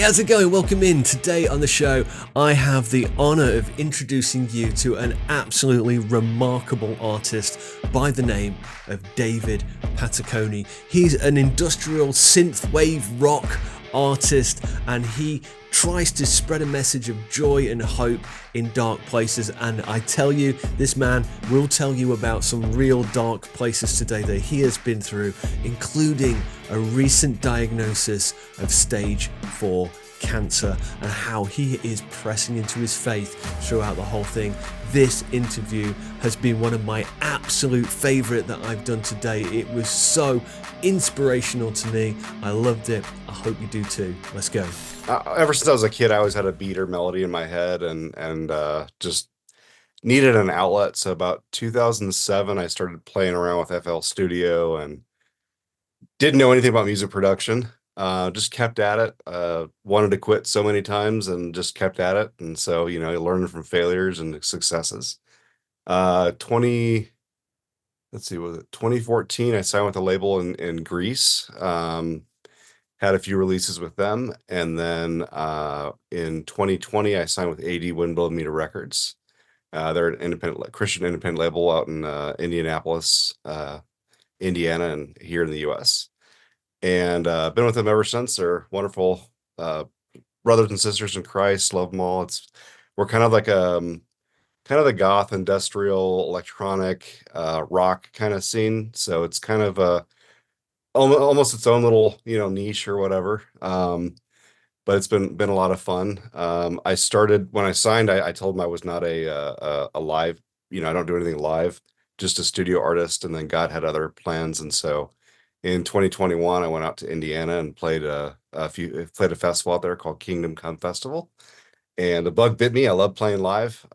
Hey, how's it going? Welcome in. Today on the show, I have the honor of introducing you to an absolutely remarkable artist by the name of David Pataconi. He's an industrial synthwave rock artist, and he tries to spread a message of joy and hope in dark places. And I tell you, this man will tell you about some real dark places today that he has been through, including a recent diagnosis of stage 4 cancer, and how he is pressing into his faith throughout the whole thing. This interview has been one of my absolute favorite that I've done today. It was so inspirational to me. I loved it. I hope you do too. Let's go. Ever since I was a kid, I always had a beat or melody in my head, and just needed an outlet. So about 2007, I started playing around with FL Studio and didn't know anything about music production. Just kept at it. Wanted to quit so many times and just kept at it. And so, learning from failures and successes. 20, let's see, was it 2014? I signed with a label in Greece. Had a few releases with them, and then in 2020, I signed with AD Windmill Meter Records. They're an independent Christian independent label out in Indianapolis, Indiana, and here in the U.S. And been with them ever since. They're wonderful brothers and sisters in Christ. Love them all. We're kind of like kind of the goth industrial electronic rock kind of scene. So it's kind of almost its own little niche or whatever. But it's been a lot of fun. I started when I signed. I told them I was not a live. I don't do anything live, just a studio artist. And then God had other plans, and so in 2021, I went out to Indiana and played a festival out there called Kingdom Come Festival, and the bug bit me. I love playing live.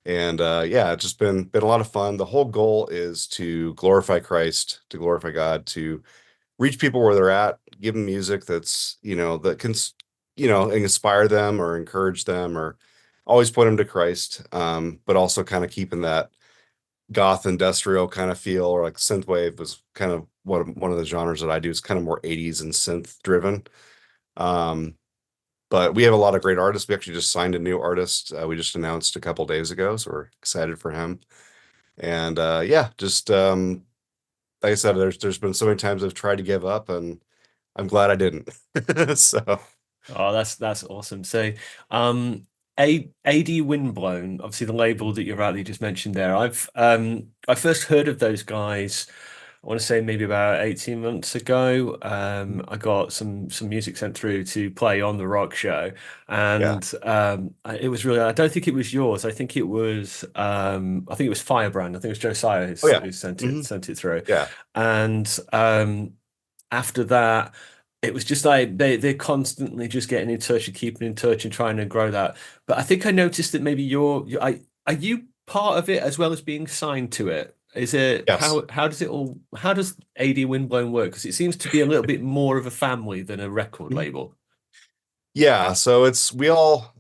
Yeah, it's just been a lot of fun. The whole goal is to glorify Christ, to glorify God, to reach people where they're at, give them music that's, that can, inspire them or encourage them or always point them to Christ. But also kind of keeping that goth industrial kind of feel, or like synthwave was kind of one of the genres that I do. Is kind of more 80s and synth driven. But we have a lot of great artists. We actually just signed a new artist. We just announced a couple days ago, so we're excited for him. And yeah, just like I said, there's been so many times I've tried to give up, and I'm glad I didn't. So, Oh, that's awesome. So, AD Windblown, obviously the label that you just mentioned there. I first heard of those guys, I want to say maybe about 18 months ago. I got some music sent through to play on the rock show, yeah. and it was really, I don't think it was yours. I think it was Firebrand. I think it was Josiah Oh yeah. who Hmm. sent it through. Yeah. And after that, it was just like they're constantly just getting in touch and keeping in touch and trying to grow that. But I think I noticed that maybe are you part of it as well as being signed to it? Is it Yes. how does AD Windblown work? Because it seems to be a little bit more of a family than a record Mhm. label. Yeah. So we all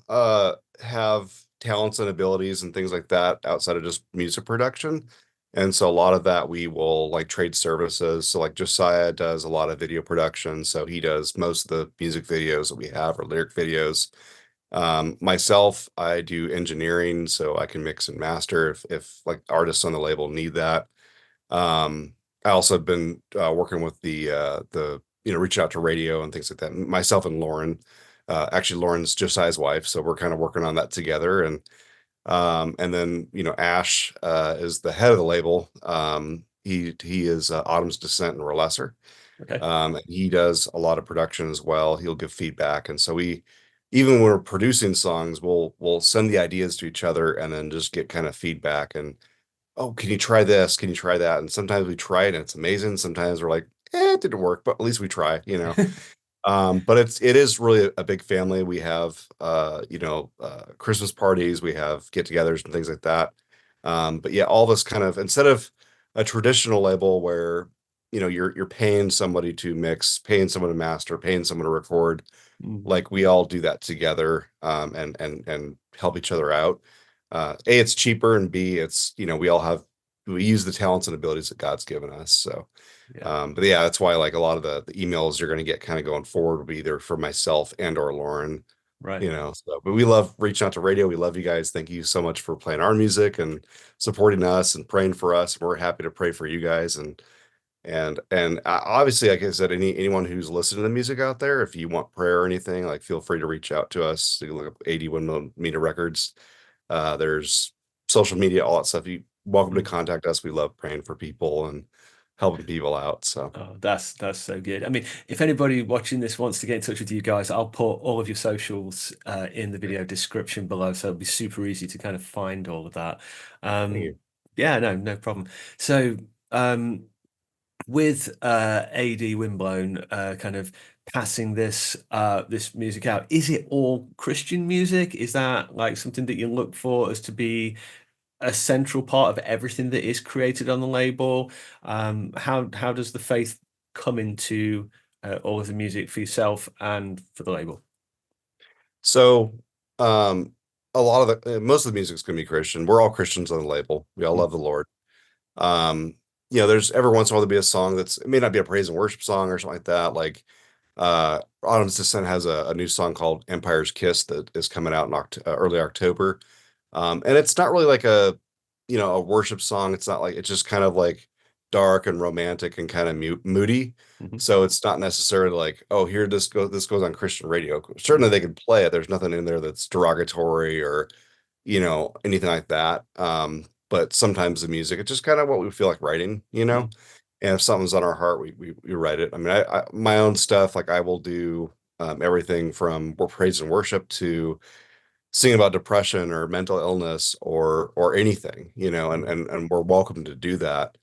have talents and abilities and things like that outside of just music production. And so a lot of that we will like trade services. So like Josiah does a lot of video production. So he does most of the music videos that we have or lyric videos. Myself, I do engineering, so I can mix and master if like artists on the label need that. I also have been working with the reaching out to radio and things like that. Myself and Lauren, actually Lauren's Josiah's wife, so we're kind of working on that together. And then Ash is the head of the label. He is Autumn's Descent and Relesser. Okay. And he does a lot of production as well. He'll give feedback, and so we, even when we're producing songs, we'll send the ideas to each other and then just get kind of feedback. And oh, can you try this? Can you try that? And sometimes we try it and it's amazing. Sometimes we're like, it didn't work, but at least we try. But it is really a big family. We have Christmas parties, we have get-togethers and things like that. But yeah, all this kind of, instead of a traditional label where you're paying somebody to mix, paying someone to master, paying someone to record, Mm. like we all do that together, and help each other out. A, it's cheaper, and B, it's we use the talents and abilities that God's given us. So, Yeah. but yeah, that's why like a lot of the emails you're going to get kind of going forward will be either for myself and or Lauren, Right. you know. So, but we love reaching out to radio. We love you guys. Thank you so much for playing our music and supporting us and praying for us. We're happy to pray for you guys. And obviously, like I said, anyone who's listening to the music out there, if you want prayer or anything, like feel free to reach out to us. You can look up 81 Meter Records. There's social media, all that stuff. You welcome to Mm. contact us. We love praying for people and helping people out. So Oh, that's so good. I mean, if anybody watching this wants to get in touch with you guys, I'll put all of your socials in the video description below, so it'll be super easy to kind of find all of that. thank Um, you. yeah, no problem. So, with AD Windblown kind of passing this music out, is it all Christian music? Is that like something that you look for as to be a central part of everything that is created on the label? How does the faith come into all of the music for yourself and for the label? So, um, a lot of most of the music's gonna be Christian. We're all Christians on the label. We all Mm, love the Lord. Um, there's every once in a while there'll be a song it may not be a praise and worship song or something like that. Like, Autumn's Descent has a new song called Empire's Kiss that is coming out in early October. And it's not really like a worship song. It's not like it's just kind of like dark and romantic and kind of moody. mhm, So it's not necessarily like, oh, here this goes on Christian radio. Certainly they can play it. There's nothing in there that's derogatory or anything like that. But sometimes the music, it's just kind of what we feel like writing, mm, and if something's on our heart, we write it. I mean, I my own stuff, like I will do everything from praise and worship to singing about depression or mental illness or anything, and mm, and we're welcome to do that.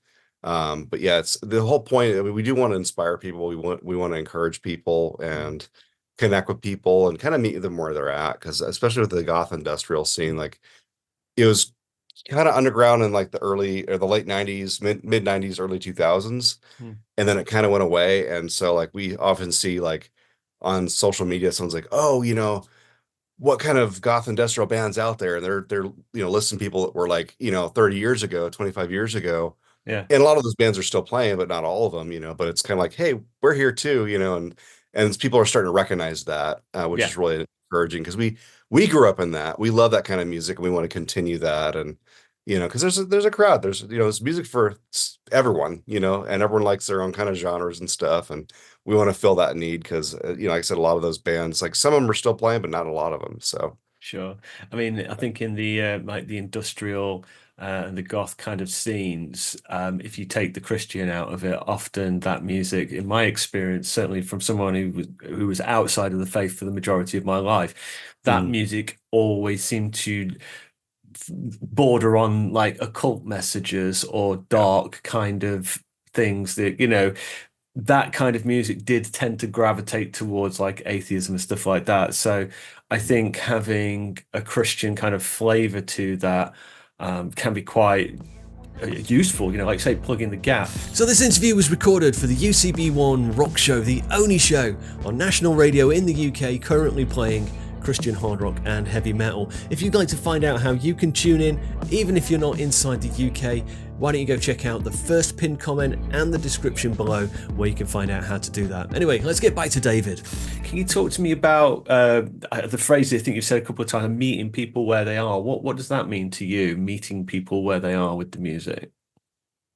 But yeah, it's the whole point. I mean, we do want to inspire people. We want to encourage people mm, and connect with people and kind of meet them where they're at. Because especially with the goth industrial scene, mm. like it was kind of underground in like the early or the late 90s, mid 90s, early 2000s, Mm. and then it kind of went away. And so like we often see like on social media, someone's like, oh, what kind of goth industrial bands out there? And they're listing people that were like 30 years ago, 25 years ago, Yeah, and a lot of those bands are still playing, but not all of them, but it's kind of like, hey, we're here too, and people are starting to recognize that, which yeah. is really encouraging because we grew up in that. We love that kind of music and we want to continue that. And because there's a crowd, there's music for everyone, and everyone likes their own kind of genres and stuff, and we want to fill that need because like I said, a lot of those bands, like some of them are still playing, but not a lot of them. So Sure. I mean, I think in the like the industrial and the goth kind of scenes, if you take the Christian out of it, often that music, in my experience, certainly from someone who was outside of the faith for the majority of my life, that mhm. music always seemed to border on like occult messages or Yeah. dark kind of things that, that kind of music did tend to gravitate towards like atheism and stuff like that. So I think having a Christian kind of flavor to that can be quite useful, like say plugging the gap. So this interview was recorded for the UCB1 Rock Show, the only show on national radio in the UK currently playing Christian hard rock and heavy metal. If you'd like to find out how you can tune in, even if you're not inside the UK, why don't you go check out the first pinned comment and the description below where you can find out how to do that. Anyway, let's get back to David. Can you talk to me about the phrase I think you've said a couple of times, meeting people where they are? What does that mean to you, meeting people where they are with the music?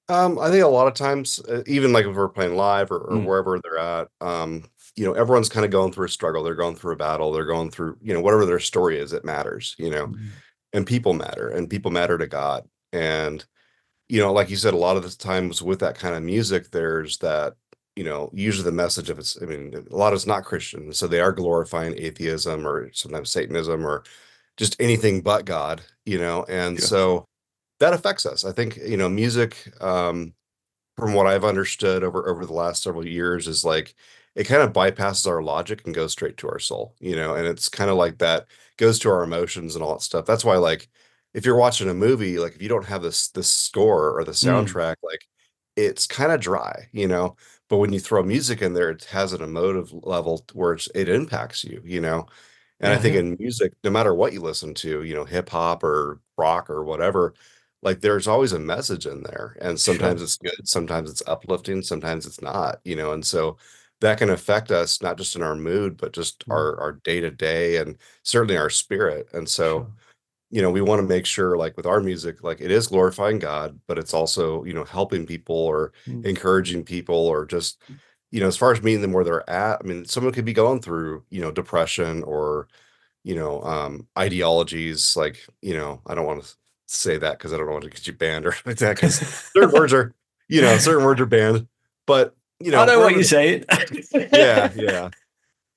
I think a lot of times, even like if we're playing live or Mm, wherever they're at, everyone's kind of going through a struggle. They're going through a battle. They're going through, whatever their story is, it matters, mm, and people matter to God. And, like you said, a lot of the times with that kind of music, there's that, usually the message of it's, I mean, a lot of it's not Christian. So they are glorifying atheism or sometimes Satanism or just anything but God, and sure. so that affects us. I think, music, from what I've understood over the last several years is like it kind of bypasses our logic and goes straight to our soul, and it's kind of like that goes to our emotions and all that stuff. That's why like if you're watching a movie, like if you don't have this score or the Mm, soundtrack, like it's kind of dry, But when you throw music in there, it has an emotive level where it impacts you. And I yeah, think yeah. in music, no matter what you listen to, hip hop or rock or whatever, like there's always a message in there. And Sure. sometimes it's good, sometimes it's uplifting, sometimes it's not, and so that can affect us not just in our mood, but just Mm, our day to day and certainly our spirit. And so, sure. we want to make sure like with our music, like it is glorifying God, but it's also, helping people or Mm, encouraging people or just, as far as meeting them where they're at. I mean, someone could be going through, depression or, ideologies like, I don't want to say that because I don't want to get you banned or like that because certain words are banned. But, I know what wherever you're they, saying. yeah, yeah.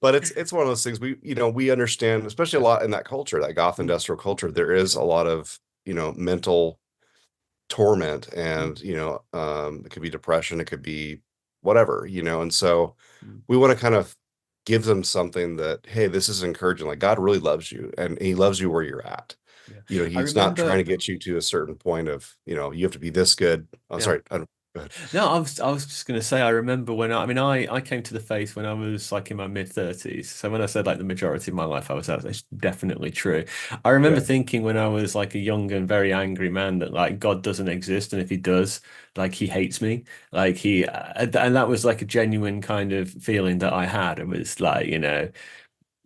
But it's one of those things we understand, especially a lot in that culture, that goth Mm, industrial culture, there is a lot of, mental torment mm, and, it could be depression, it could be whatever, and so mm. we want to kind of give them something that, hey, this is encouraging. Like God really loves you and he loves you where you're at. Yeah. I He's not trying remember, to get you to a certain point of, you have to be this good. I'm yeah. sorry. I don't, go ahead. No, I was just going to say, I remember when I mean, I came to the faith when I was like in my mid 30s. So when I said like the majority of my life I was out, it's definitely true. I remember Yeah. thinking when I was like a young and very angry man that like God doesn't exist. And if he does, like he hates me. Like and that was like a genuine kind of feeling that I had. It was like,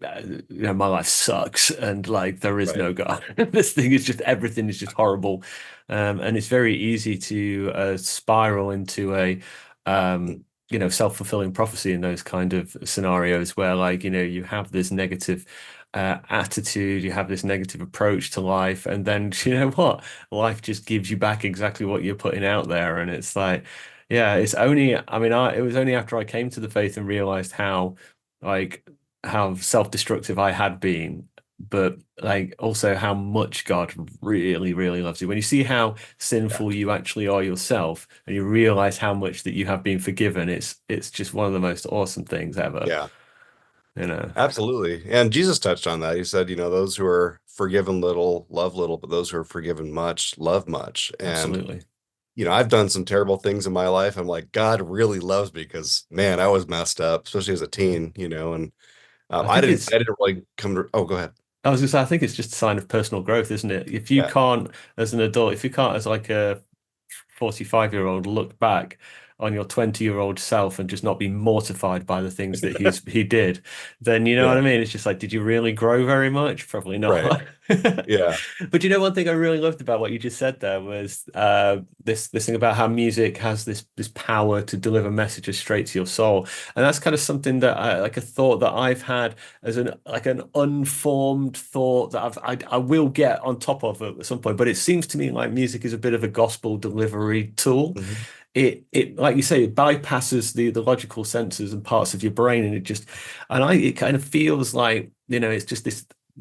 my life sucks and like there is Right. no God. This thing is just everything is just horrible, and it's very easy to spiral into a self-fulfilling prophecy in those kind of scenarios where like you have this negative attitude, you have this negative approach to life, and then you know what, life just gives you back exactly what you're putting out there, and it's like, yeah, it's only, I mean, it was only after I came to the faith and realized like how self-destructive I had been, but like also how much God really, really loves you. When you see how Yeah. sinful you actually are yourself, and you realize how much that you have been forgiven, it's just one of the most awesome things ever. Yeah. You know, Absolutely. And Jesus touched on that. He said, those who are forgiven little love little, but those who are forgiven much love much. And, absolutely. I've done some terrible things in my life. I'm like, God really loves me because, man, I was messed up, especially as a Yeah. teen, and I I think didn't, it's I didn't really come to, oh, go ahead. I was just I think it's just a sign of personal growth, isn't it? If you Yeah. can't, as an adult, if you can't, as like a 45-year-old, look back on your 20-year-old self and just not be mortified by the things that he did, then you know what Yeah. I mean? It's just like, did you really grow very much? Probably Right. not. Yeah. But you know, one thing I really loved about what you just said there was this thing about how music has this power to deliver messages straight to your soul, and that's kind of something that like a thought that I've had as an unformed thought that I will get on top of at some point. But it seems to me like music is a bit of a gospel delivery tool. Mhm. It like you say, it bypasses the logical senses and parts of your brain, and it kind of feels like it's just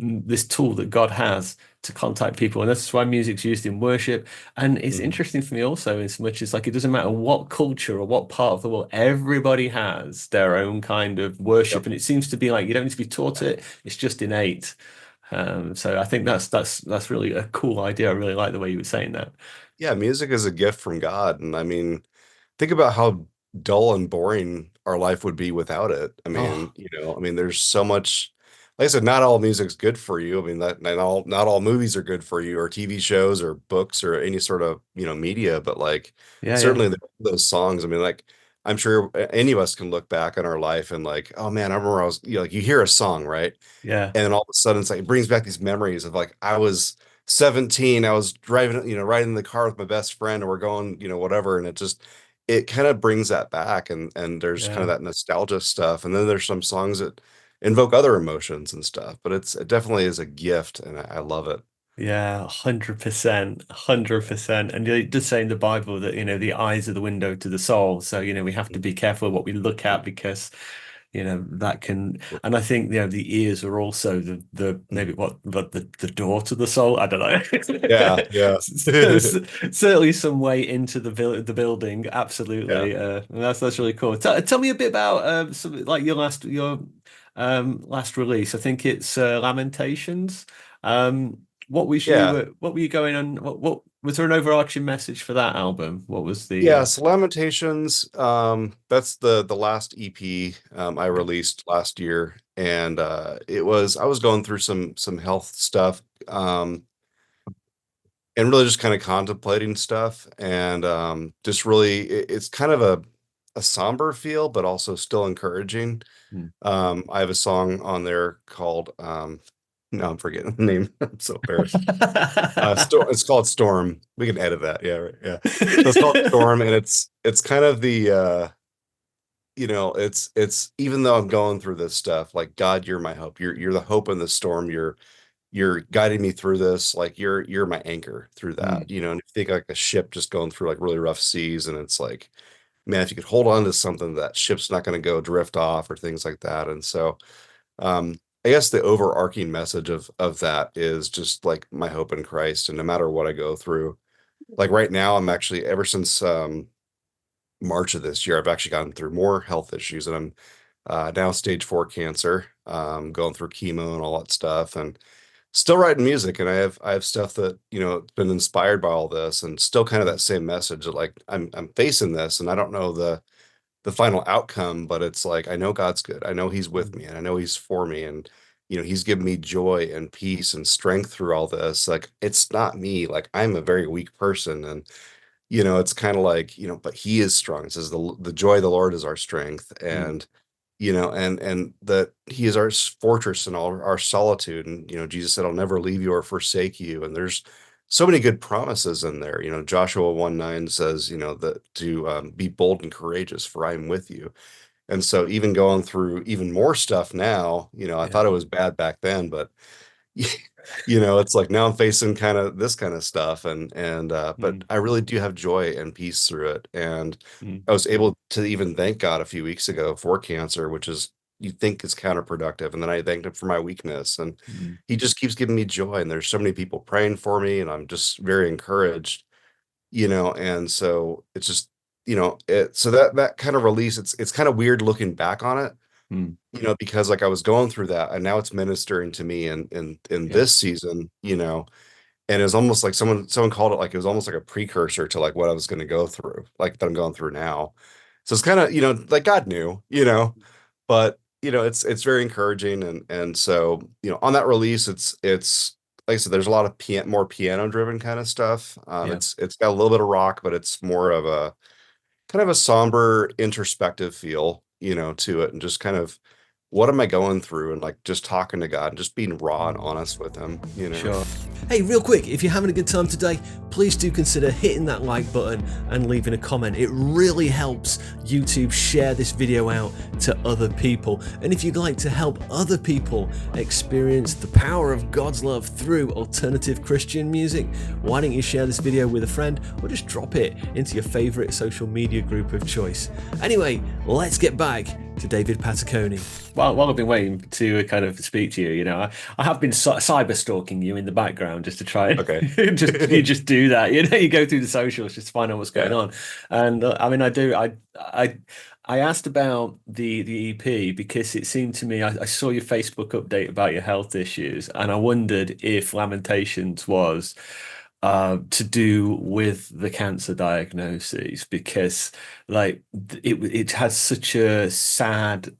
this tool that God has to contact people, and that's why music's used in worship. And it's Mhm. interesting for me also, as much as like it doesn't matter what culture or what part of the world, everybody has their own kind of worship, Yep. and it seems to be like you don't need to be taught it; it's just innate. So I think that's really a cool idea. I really like the way you were saying that. Yeah. Music is a gift from God. And I mean, think about how dull and boring our life would be without it. I mean, Oh, there's so much, like I said, not all music's good for you. I mean, that not all movies are good for you or TV shows or books or any sort of, media, but like yeah, yeah, certainly those songs. I mean, like I'm sure any of us can look back on our life and like, oh man, I remember I was, like you hear a song, right? yeah, And then all of a sudden it's like it brings back these memories of like I was 17, I was driving, riding in the car with my best friend and we're going, whatever. And it kind of brings that back and there's kind of yeah. that nostalgia stuff. And then there's some songs that invoke other emotions and stuff. But it definitely is a gift and I love it. Yeah, 100%, 100%. And it does say in the Bible that, the eyes are the window to the soul. So, we have to be careful what we look at because, that can, and I think, the ears are also the maybe what, but the door to the soul. I don't know. Yeah, yeah. Certainly some way into the building. Yeah. Absolutely. And that's really cool. Tell me a bit about like your last release. I think it's Lamentations. Um, Yeah. what were you going on? What was there an overarching message for that album? What was the Yeah, so Lamentations, that's the last EP I yeah. released last year. And I was going through some health stuff. and really just kind of contemplating stuff, and just really it's kind of a somber feel, but also still encouraging. Mm. I have a song on there called no, I'm forgetting the name. I'm so embarrassed. It's called Storm. We can edit that. Yeah, right. Yeah. So it's called Storm, and it's kind of the it's even though I'm going through this stuff, like, God, you're my hope. You're the hope in the storm. You're guiding me through this. Like, you're my anchor through that. Mm. And if you think like a ship just going through like really rough seas, and it's like, man, if you could hold on to something, that ship's not going to go drift off or things like that. And so I guess the overarching message of that is just like my hope in Christ, and no matter what I go through, like right now, I'm actually, ever since March of this year, I've actually gotten through more health issues, and I'm now stage 4 cancer, going through chemo and all that stuff, and still writing music. And I have stuff that, been inspired by all this, and still kind of that same message that, like, I'm facing this, and I don't know the final outcome, but it's like, I know God's good. I know he's with Mm. me, and I know he's for me, and he's given me joy and peace and strength through all this. Like, it's not me. Like, I'm a very weak person, and it's kind of like, but he is strong. It says the joy of the Lord is our strength, Mm. and and that he is our fortress in all our solitude. And Jesus said, I'll never leave you or forsake you. And there's so many good promises in there. Joshua 1:9 says, that to be bold and courageous, for I am with you. And so, even going through even more stuff now, I Yeah. thought it was bad back then, but it's like now I'm facing kind of this kind of stuff, and but Mm. I really do have joy and peace through it. And Mm. I was able to even thank God a few weeks ago for cancer, which is, you think, is counterproductive. And then I thanked him for my weakness, and Mm. he just keeps giving me joy. And there's so many people praying for me, and I'm just very encouraged, and so it's just, so that kind of release, it's kind of weird looking back on it, Mm. because like I was going through that, and now it's ministering to me in Yeah. this season, and it's almost like someone called it, like, it was almost like a precursor to like what I was going to go through, like that I'm going through now. So it's kind of, like God knew, but it's very encouraging. And so, on that release, it's like I said, there's a lot of more piano driven kind of stuff. Yeah. It's got a little bit of rock, but it's more of a kind of a somber, introspective feel, to it, and just kind of, what am I going through, and like just talking to God and just being raw and honest with him. Sure. Hey, real quick, if you're having a good time today, please do consider hitting that like button and leaving a comment. It really helps YouTube share this video out to other people. And if you'd like to help other people experience the power of God's love through alternative Christian music, why don't you share this video with a friend, or just drop it into your favorite social media group of choice. Anyway, let's get back to David Pataconi. While I've been waiting to kind of speak to you, I have been cyber stalking you in the background just to try Okay. and just do that. You go through the socials just to find out what's going Yeah. on. And I mean, I asked about the EP because it seemed to me I saw your Facebook update about your health issues, and I wondered if Lamentations was to do with the cancer diagnoses, because like it has such a sad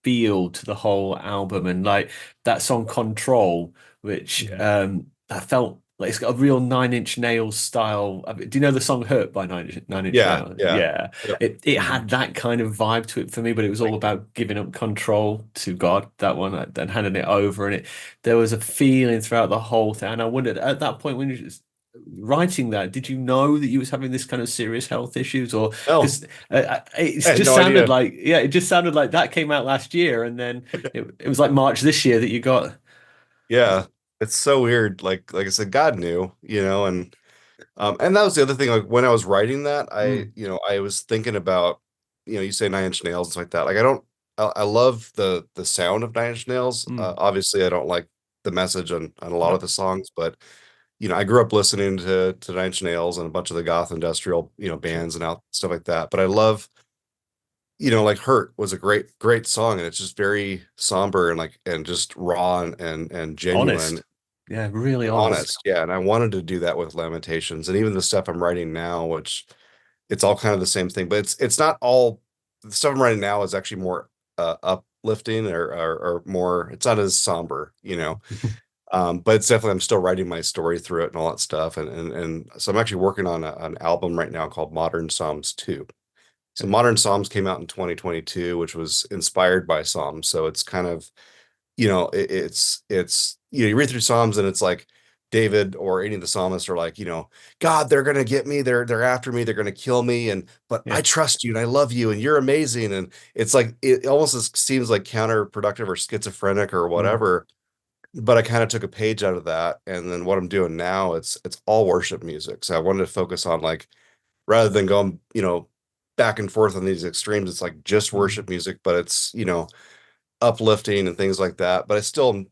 feel to the whole album. And like that song Control, which I felt like it's got a real Nine Inch Nails style. I mean, do you know the song Hurt by Nine Inch Yeah. Nails? Yeah. Yeah. Yep. It had that kind of vibe to it for me, but it was all about giving up control to God, that one, and handing it over. And there was a feeling throughout the whole thing. And I wondered at that point, when you just writing that, did you know that you was having this kind of serious health issues? Or No, because I it had just no sounded idea. like, yeah, it just sounded like that came out last year, and then it was like March this year that you got. Yeah. It's so weird. Like I said, God knew, and that was the other thing. Like, when I was writing that, Mm, I was thinking about, you say Nine Inch Nails and stuff like that. Like, I love the sound of Nine Inch Nails. mm, Obviously, I don't like the message on a lot of no, the songs, but I grew up listening to Nine Inch Nails and a bunch of the goth industrial, sure. bands and out stuff like that. But I love, like, Hurt was a great song, and it's just very somber, and like, and just raw and genuine, Honest. Yeah, really honest. honest. Yeah. And I wanted to do that with Lamentations, and even the stuff I'm writing now, which it's all kind of the same thing, but it's not all. The stuff I'm writing now is actually more uplifting, or more, it's not as somber. But it's definitely, I'm still writing my story through it and all that stuff. And so I'm actually working on an album right now called Modern Psalms 2. So Okay. Modern Psalms came out in 2022, which was inspired by Psalms. So it's kind of, it's you read through Psalms and it's like David or any of the psalmists are like, God, they're gonna get me, they're after me, they're gonna kill me, and but I Yeah. trust you and I love you and you're amazing. And it's like it almost seems like counterproductive or schizophrenic or Mm, whatever. But I kind of took a page out of that, and then what I'm doing now, it's all worship music. So I wanted to focus on like rather than going, back and forth on these extremes, it's like just mm, worship music, but it's, uplifting and things like that. But I still,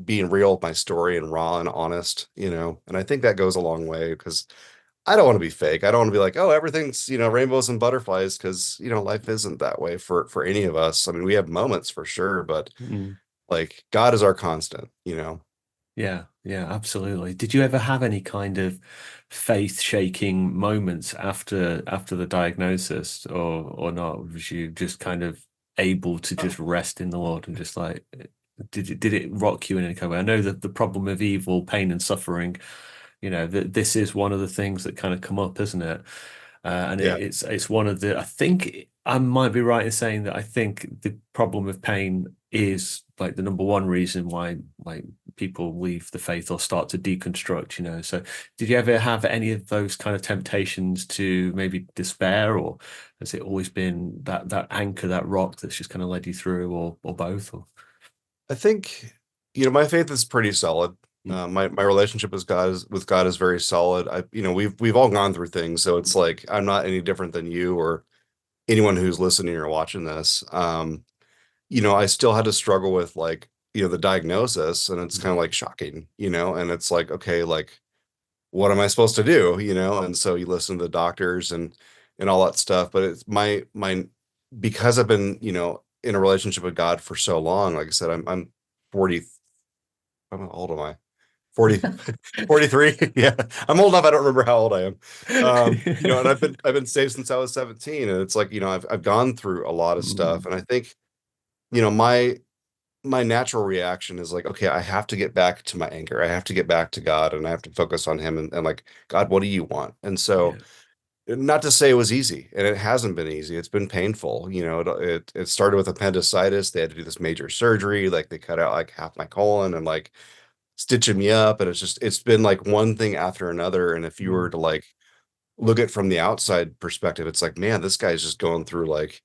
being real with my story and raw and honest, and I think that goes a long way because I don't want to be fake. I don't want to be like, oh, everything's, rainbows and butterflies because, life isn't that way for any of us. I mean, we have moments for sure, but mm. like God is our constant. Yeah, yeah, absolutely. Did you ever have any kind of faith shaking moments after the diagnosis, or not? Was you just kind of able to just rest in the Lord and just like did it rock you in any kind of way? I know that the problem of evil, pain, and suffering, that this is one of the things that kind of come up, isn't it? And Yeah. it's one of the, I think I might be right in saying that I think the problem of pain is like the number one reason why like people leave the faith or start to deconstruct. So did you ever have any of those kind of temptations to maybe despair, or has it always been that anchor, that rock that's just kind of led you through, or both? Or I think, my faith is pretty solid. Mm, My relationship with God is very solid. We've all gone through things, so it's like I'm not any different than you or anyone who's listening or watching this. I still had to struggle with like, the diagnosis, and it's kind mm, of like shocking, and it's like, okay, like what am I supposed to do? And so you listen to the doctors and all that stuff. But it's my because I've been, in a relationship with God for so long, like I said, I'm 40, how old am I? 40, 43. Yeah. I'm old enough. I don't remember how old I am. And I've been saved since I was 17. And it's like, I've gone through a lot of stuff. mm, And I think, my natural reaction is like, okay, I have to get back to my anger. I have to get back to God and I have to focus on him and like, God, what do you want? And so yeah, not to say it was easy, and it hasn't been easy. It's been painful. It started with appendicitis. They had to do this major surgery. Like they cut out like half my colon and like stitching me up. And it's been like one thing after another. And if you were mm, to like look at from the outside perspective, it's like, man, this guy's just going through like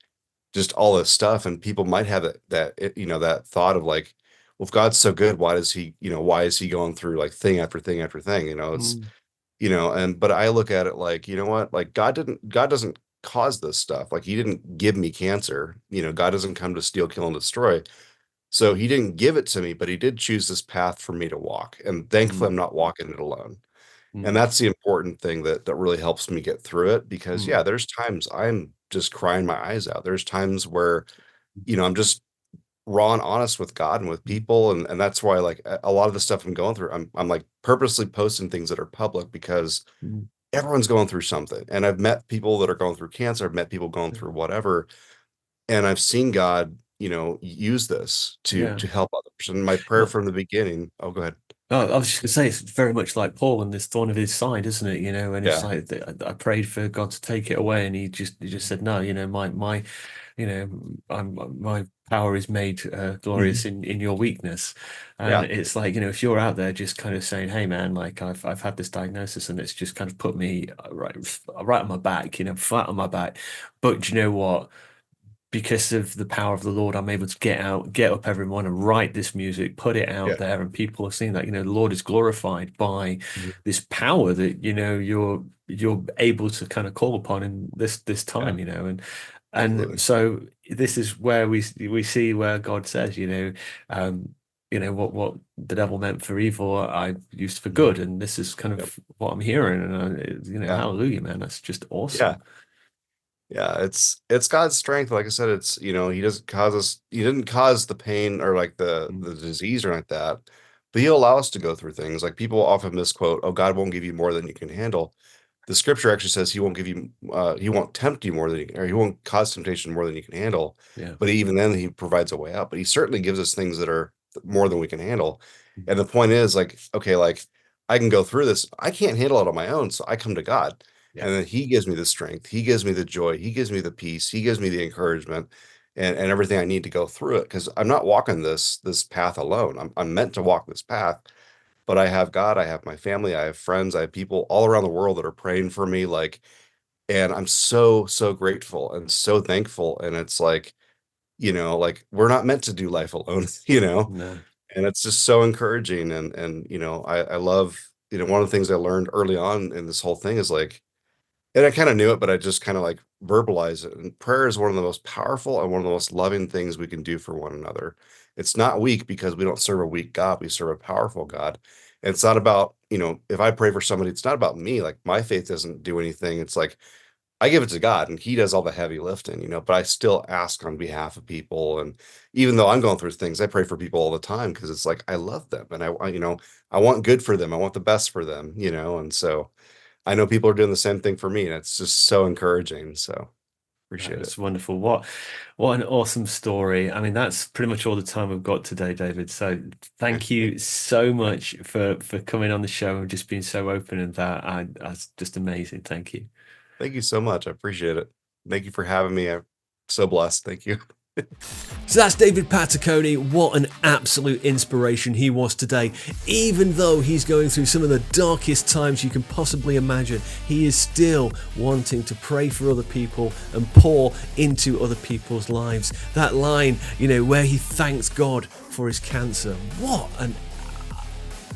just all this stuff. And people might have that thought of like, well, if God's so good, why is he going through like thing after thing after thing? It's, mm, and but I look at it like, you know what, like God doesn't cause this stuff. Like he didn't give me cancer. God doesn't come to steal, kill, and destroy. So he didn't give it to me, but he did choose this path for me to walk. And thankfully mm, I'm not walking it alone. And mm, that's the important thing that really helps me get through it because mm, yeah, there's times I'm just crying my eyes out. There's times where, I'm just raw and honest with God and with mm, people. And that's why like a lot of the stuff I'm going through, I'm like purposely posting things that are public because mm. everyone's going through something. And I've met people that are going through cancer. I've met people going through whatever. And I've seen God, use this to Yeah. to help others. And my prayer Well, from the beginning, oh, go ahead. I was just gonna say it's very much like Paul and this thorn of his side, isn't it? And it's Yeah. like I prayed for God to take it away, and he just said no. My my power is made glorious Mhm. in your weakness, and Yeah. it's like if you're out there just kind of saying, hey man, like I've had this diagnosis, and it's just kind of put me right on my back, flat on my back, but do you know what? Because of the power of the Lord, I'm able to get up every morning and write this music, put it out Yeah. there, and people are seeing that, the Lord is glorified by Mhm. this power that, you're able to kind of call upon in this Yeah. time, and Absolutely. so this is where we see where God says, um, what the devil meant for evil, I used for Mhm. good, and this is kind Yep. of what I'm hearing, and Yeah. hallelujah, man, that's just Yeah. awesome. Yeah, it's God's strength. Like I said, it's he didn't cause the pain or like Mm, the disease or like that, but he'll allow us to go through things. Like people often misquote, "Oh, God won't give you more than you can handle." The scripture actually says he won't tempt you more than or he won't cause temptation more than you can handle. yeah. But even then, he provides a way out. But he certainly gives us things that are more than we can handle. And the point is like, okay, like I can go through this. I can't handle it on my own. So I come to God, Yeah. and then he gives me the strength. He gives me the joy. He gives me the peace. He gives me the encouragement and everything I need to go through it. Cause I'm not walking this path alone. I'm meant to walk this path, but I have God, I have my family, I have friends, I have people all around the world that are praying for me. Like, and I'm so, so grateful and so thankful. And it's like, like we're not meant to do life alone, No. and it's just so encouraging. And, I love, one of the things I learned early on in this whole thing is like, and I kind of knew it, but I just kind of like verbalize it. And prayer is one of the most powerful and one of the most loving things we can do for one another. It's not weak because we don't serve a weak God. We serve a powerful God. And it's not about, if I pray for somebody, it's not about me. Like my faith doesn't do anything. It's like I give it to God and he does all the heavy lifting, but I still ask on behalf of people. And even though I'm going through things, I pray for people all the time because it's like I love them and I want good for them. I want the best for them, and so I know people are doing the same thing for me, and it's just so encouraging. So appreciate it. That's wonderful. What an awesome story. I mean, that's pretty much all the time we've got today, David. So thank you so much for coming on the show and just being so open, and that's just amazing. Thank you. Thank you so much. I appreciate it. Thank you for having me. I'm so blessed. Thank you. So that's David Pataconi. What an absolute inspiration he was today. Even though he's going through some of the darkest times you can possibly imagine, he is still wanting to pray for other people and pour into other people's lives. That line, where he thanks God for his cancer. What an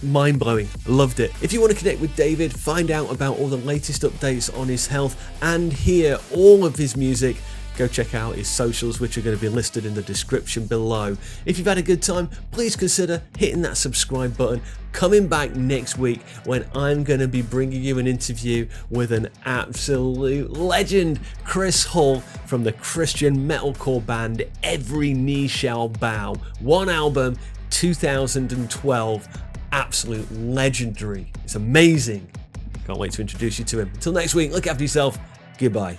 mind-blowing. Loved it. If you want to connect with David, find out about all the latest updates on his health and hear all of his music, go check out his socials, which are going to be listed in the description below. If you've had a good time, please consider hitting that subscribe button. Coming back next week when I'm going to be bringing you an interview with an absolute legend, Chris Hall from the Christian metalcore band Every Knee Shall Bow. One album, 2012. Absolute legendary. It's amazing. Can't wait to introduce you to him. Until next week, look after yourself. Goodbye.